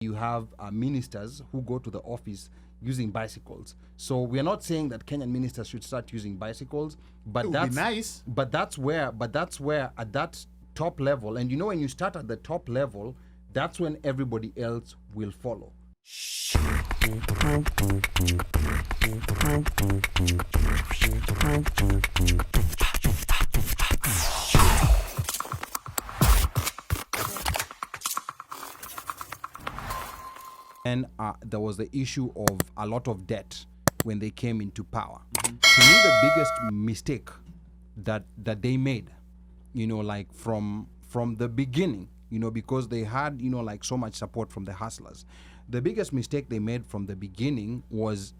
you have ministers who go to the office using bicycles. So we are not saying that Kenyan ministers should start using bicycles, but It would that's be nice. But that's where at that top level, and when you start at the top level, that's when everybody else will follow. And there was the issue of a lot of debt when they came into power. To me, the biggest mistake that they made, like from the beginning, because they had, like so much support from the hustlers. The biggest mistake they made from the beginning was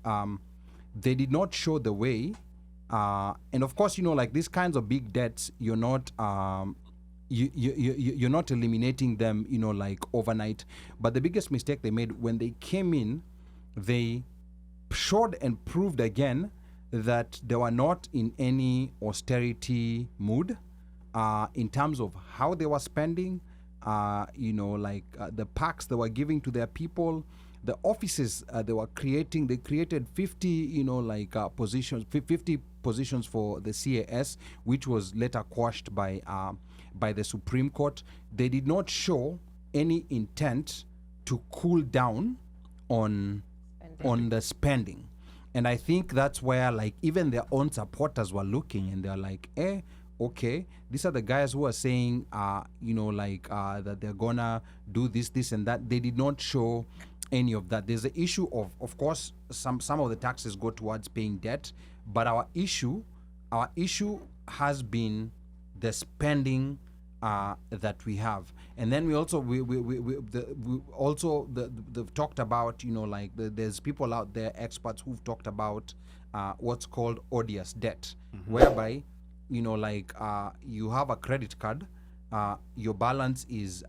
they did not show the way. And of course, like these kinds of big debts, you're not you're not eliminating them, like overnight. But the biggest mistake they made when they came in, they showed and proved again that they were not in any austerity mood in terms of how they were spending, the packs they were giving to their people, the offices they were creating. They created 50, positions, 50 positions for the CAS, which was later quashed by the Supreme Court. They did not show any intent to cool down on the spending. And I think that's where, like, even their own supporters were looking and they're like, okay, these are the guys who are saying, that they're gonna do this and that. They did not show any of that. There's the issue of course, some of the taxes go towards paying debt, but our issue has been the spending that we have. And then we also they've talked about, there's people out there, experts, who've talked about what's called odious debt, whereby you have a credit card, your balance is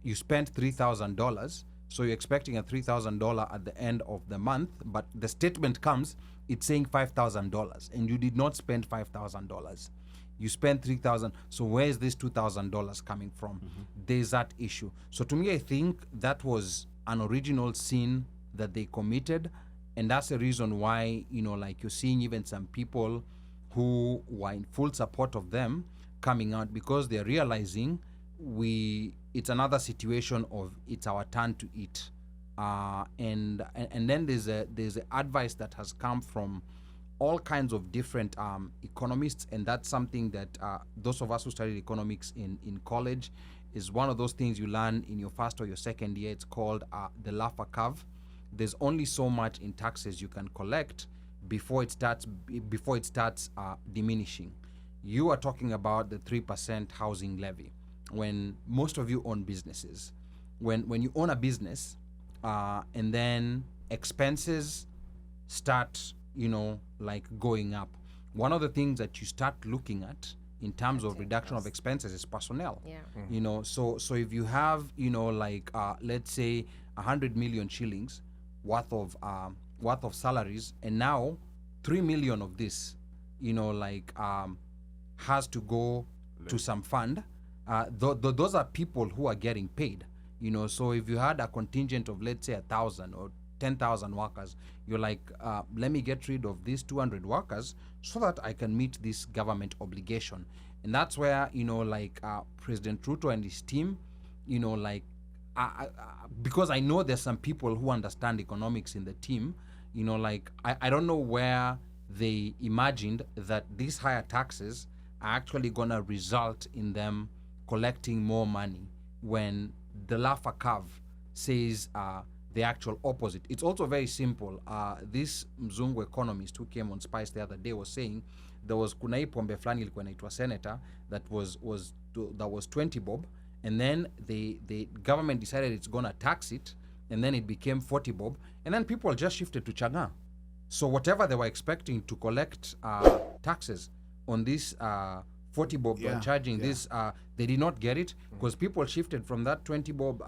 you spent $3,000, so you're expecting a $3,000 at the end of the month, but the statement comes, it's saying $5,000, and you did not spend $5,000. You spent $3,000. So where is this $2,000 coming from? There's that issue. So to me, I think that was an original sin that they committed, and that's the reason why, you're seeing even some people who were in full support of them coming out, because they're realizing it's another situation of it's our turn to eat. And then there's a advice that has come from all kinds of different economists, and that's something that those of us who studied economics in college, is one of those things you learn in your first or your second year. It's called the Laffer curve. There's only so much in taxes you can collect before it starts diminishing. You are talking about the 3% housing levy. When most of you own businesses, when you own a business, and then expenses start going up, one of the things that you start looking at in terms of reduction of expenses is personnel. So if you have let's say 100 million shillings worth of salaries, and now 3 million of this has to go to some fund, those are people who are getting paid. So if you had a contingent of, let's say, 1,000 or 10,000 workers, you're like, let me get rid of these 200 workers so that I can meet this government obligation. And that's where, President Ruto and his team, because I know there's some people who understand economics in the team, I don't know where they imagined that these higher taxes are actually going to result in them collecting more money, when the Laffer curve says the actual opposite. It's also very simple. This Mzungu economist who came on Spice the other day was saying there was kuna hii pombe flani ilikuwa inaitwa Senator that was 20 bob, and then the government decided it's gonna tax it, and then it became 40 bob, and then people just shifted to changa. So whatever they were expecting to collect taxes on this 40 bob charging this, they did not get it, because people shifted from that 20 bob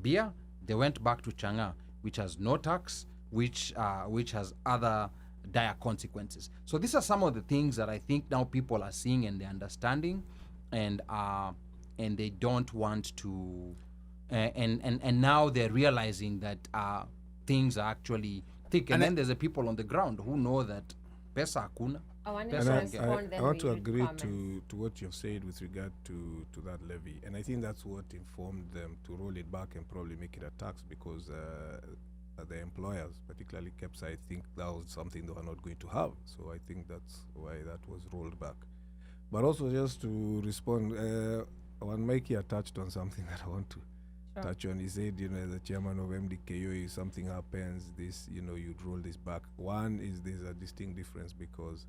beer. They went back to changa, which has no tax, which has other dire consequences. So these are some of the things that I think now people are seeing and they're understanding, and they don't want to and now they're realizing that things are actually thick, and then there's the people on the ground who know that pesa hakuna. I want to agree to what you've said with regard to that levy, and I think that's what informed them to roll it back and probably make it a tax, because the employers, particularly KEPSA, I think that was something they were not going to have. So I think that's why that was rolled back. But also, just to respond, OneMicShow touched on something that I want to touch on. He said, as the chairman of MDKU, if something happens, this, you'd roll this back. One is there's a distinct difference because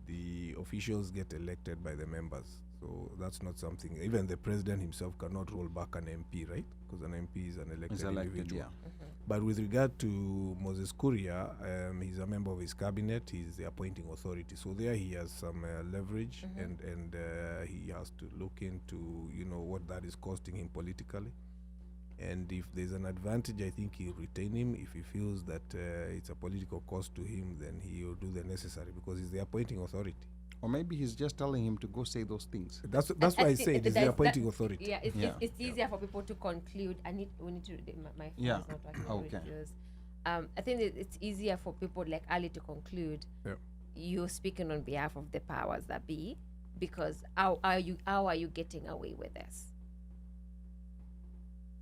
the officials get elected by the members. So that's not something, even the president himself cannot roll back an MP, right? Because an MP is an elected individual. Yeah. But with regard to Moses Kuria, he's a member of his cabinet, he's the appointing authority. So there he has some leverage, and he has to look into, what that is costing him politically. And if there's an advantage, I think he'll retain him. If he feels that it's a political cost to him, then he'll do the necessary, because he's the appointing authority. Or maybe he's just telling him to go say those things. That's why I said it's the appointing authority. Yeah, it's easier for people to conclude. We need to. My phone is not working. Okay. I think it's easier for people like Ali to conclude. Yeah. You're speaking on behalf of the powers that be, because how are you getting away with this?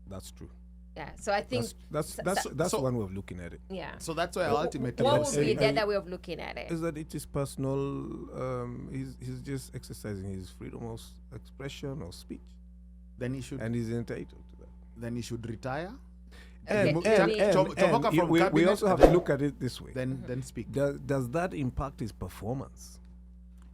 That's true. Yeah, so I think that's one way of looking at it. Yeah. So that's why ultimately, what would be the other way of looking at it? Is that it is personal. He's just exercising his freedom of expression or speech. Then he should, and he's entitled to that. Then he should retire. We also have to look at it this way. Then speak. Does that impact his performance?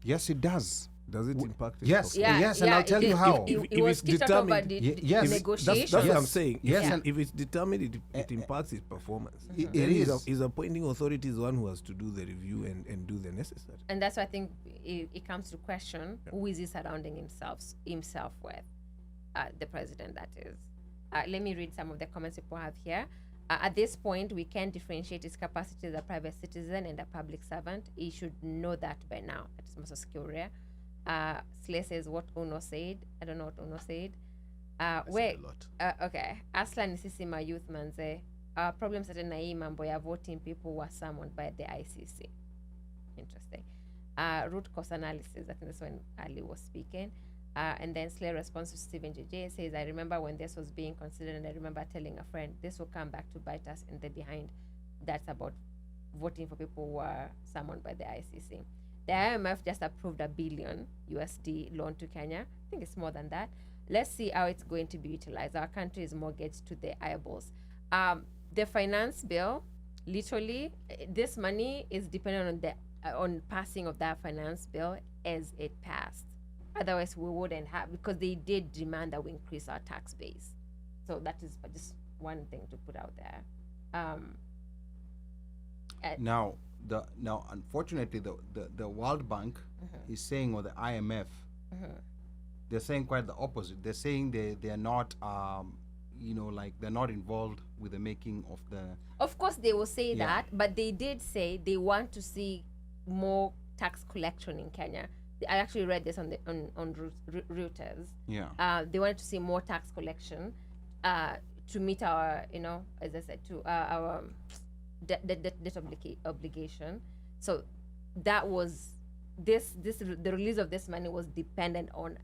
Yes, it does. Does it impact his performance? Yes, and I'll tell you how. If it's determined, negotiations. That's what I'm saying. Yes, and if it's determined, it impacts his performance. It is. His appointing authority is the one who has to do the review and do the necessary. And that's why I think it comes to question, who is he surrounding himself with? The president, that is. Let me read some of the comments people have here. At this point, we can't differentiate his capacity as a private citizen and a public servant. He should know that by now. That is Moses Kuria. Slay says what Uno said. I don't know what Uno said. Okay. Aslan Isisima youth manze. Problems that na hii mambo ya voting people were summoned by the ICC. Interesting. Root cause analysis. I think that's when Ali was speaking. And then Slay response to Stephen JJ says, I remember when this was being considered, and I remember telling a friend, this will come back to bite us in the behind. That's about voting for people who are summoned by the ICC. The IMF just approved $1 billion USD loan to Kenya. I think it's more than that. Let's see how it's going to be utilized. Our country is mortgaged to the eyeballs. The finance bill, literally, this money is dependent on passing of that finance bill as it passed. Otherwise, we wouldn't have, because they did demand that we increase our tax base. So that is just one thing to put out there. Now, unfortunately, the World Bank is saying, or the IMF, they're saying quite the opposite. They're saying they're not, they're not involved with the making of the. Of course, they will say that, but they did say they want to see more tax collection in Kenya. I actually read this on Reuters. Yeah. They wanted to see more tax collection to meet our, as I said, to our debt obligation. So that was the release of this money was dependent on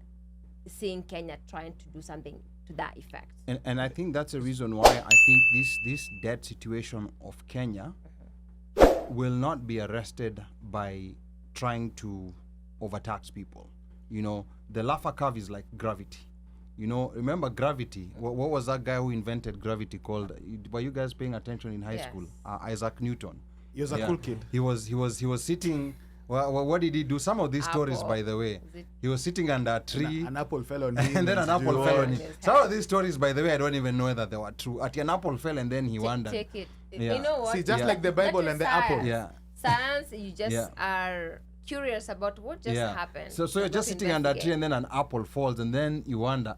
seeing Kenya trying to do something to that effect. And I think that's the reason why I think this debt situation of Kenya will not be arrested by trying to overtax people. The Laffer curve is like gravity. Remember gravity? What was that guy who invented gravity called? Were you guys paying attention in high school? Isaac Newton. He was a cool kid. He was sitting. Well, what did he do? Some of these stories, by the way, he was sitting under a tree. An apple fell on him. And then an apple fell on him. Some of these stories, by the way, I don't even know whether they were true. An apple fell and then he wandered. Take it. Yeah. You know what? See, just like the Bible and the apple. Yeah. Science, you just are curious about what just happened. So you're just sitting under a tree and then an apple falls and then you wonder,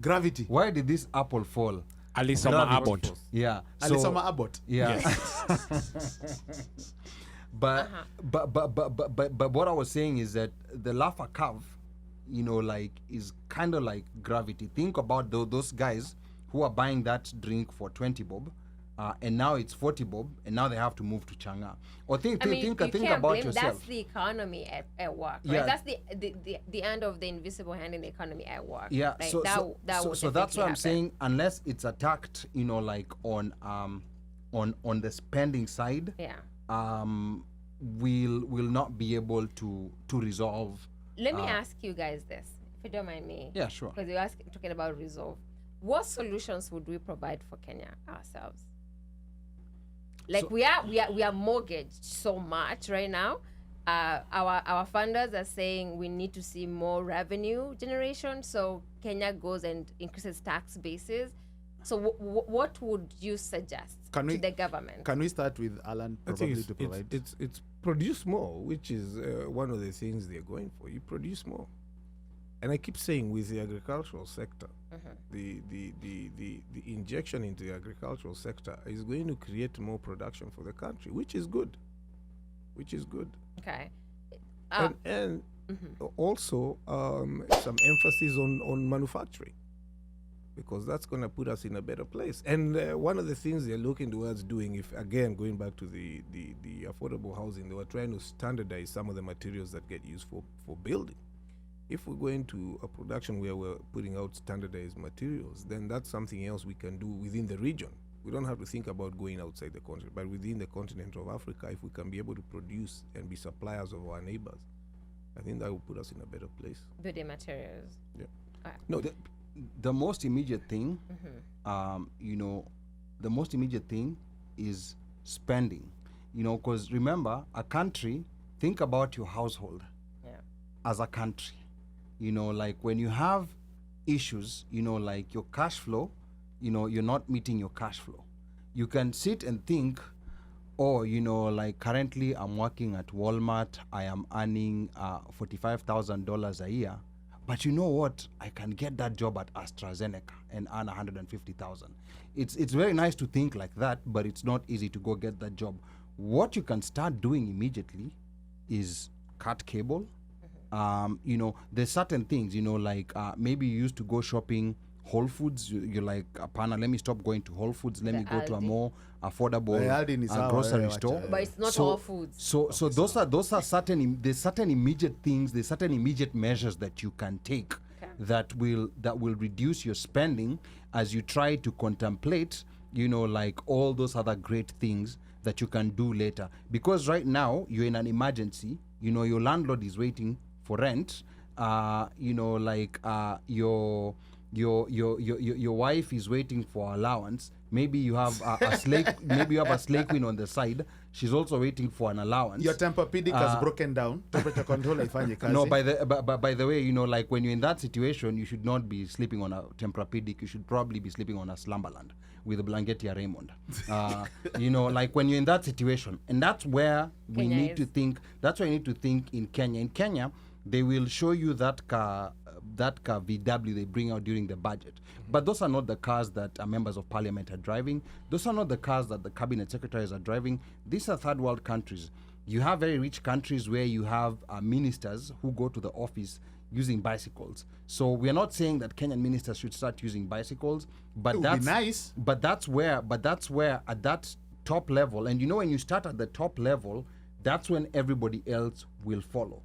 gravity. Why did this apple fall? Alisoma Abbott. Yeah. Alisoma Abbott. Yeah. But what I was saying is that the Laffer curve, is kind of like gravity. Think about those guys who are buying that drink for 20 bob, and now it's 40 bob, and now they have to move to Chang'an. Or think you about can't blame, yourself. that's the economy at work, right? Yeah. That's the end of the invisible hand in the economy at work. Yeah, like, so that would so that's what I'm definitely saying. Unless it's attacked, like on the spending side, happen. we'll not be able to resolve. Let me ask you guys this, if you don't mind me. Yeah, sure. Because you're talking about resolve. What solutions would we provide for Kenya ourselves? Like, So- we are mortgaged so much right now. Our funders are saying we need to see more revenue generation, so Kenya goes and increases tax bases. So what would you suggest Can to we- the government? Can we start with Alan I think probably to provide? it's produce more, which is one of the things they're going for. You produce more, and I keep saying with the agricultural sector, the injection into the agricultural sector is going to create more production for the country, which is good. Okay. And also some emphasis on manufacturing, because that's going to put us in a better place. And one of the things they're looking towards doing, if again going back to the affordable housing, they were trying to standardize some of the materials that get used for building. If we go into a production where we're putting out standardized materials, then that's something else we can do within the region. We don't have to think about going outside the continent, but within the continent of Africa, if we can be able to produce and be suppliers of our neighbors, I think that will put us in a better place. Building materials. Yeah. No, the most immediate thing, the most immediate thing is spending. Because remember, a country, think about your household as a country. Like when you have issues, like your cash flow, you're not meeting your cash flow. You can sit and think, like currently I'm working at Walmart, I am earning $45,000 a year. But you know what? I can get that job at AstraZeneca and earn $150,000. It's very nice to think like that, but it's not easy to go get that job. What you can start doing immediately is cut cable. There's certain things, like maybe you used to go shopping Whole Foods. You're like, Apana, let me stop going to Whole Foods. Let me go to a Aldi. more affordable Aldi ni sawa, grocery wewe store. wacha. But it's not all foods. So those are certain immediate things. There's certain immediate measures that you can take that will reduce your spending as you try to contemplate, like all those other great things that you can do later. Because right now you're in an emergency. Your landlord is waiting for rent. Your wife is waiting for allowance. Maybe you have a slave. Maybe you have a slave queen on the side. She's also waiting for an allowance. Your Tempur-Pedic has broken down. Temperature control haifanye kazi. No, by the way, like when you're in that situation, you should not be sleeping on a Tempur-Pedic. You should probably be sleeping on a Slumberland with a Blanketia Raymond. Like when you're in that situation, and that's where we Kenya need is. to think. That's why you need to think in Kenya. In Kenya, they will show you that car VW they bring out during the budget. But those are not the cars that members of parliament are driving. Those are not the cars that the cabinet secretaries are driving. These are third world countries. You have very rich countries where you have ministers who go to the office using bicycles. So we are not saying that Kenyan ministers should start using bicycles, but It would that's be nice. But that's where at that top level, and when you start at the top level, that's when everybody else will follow.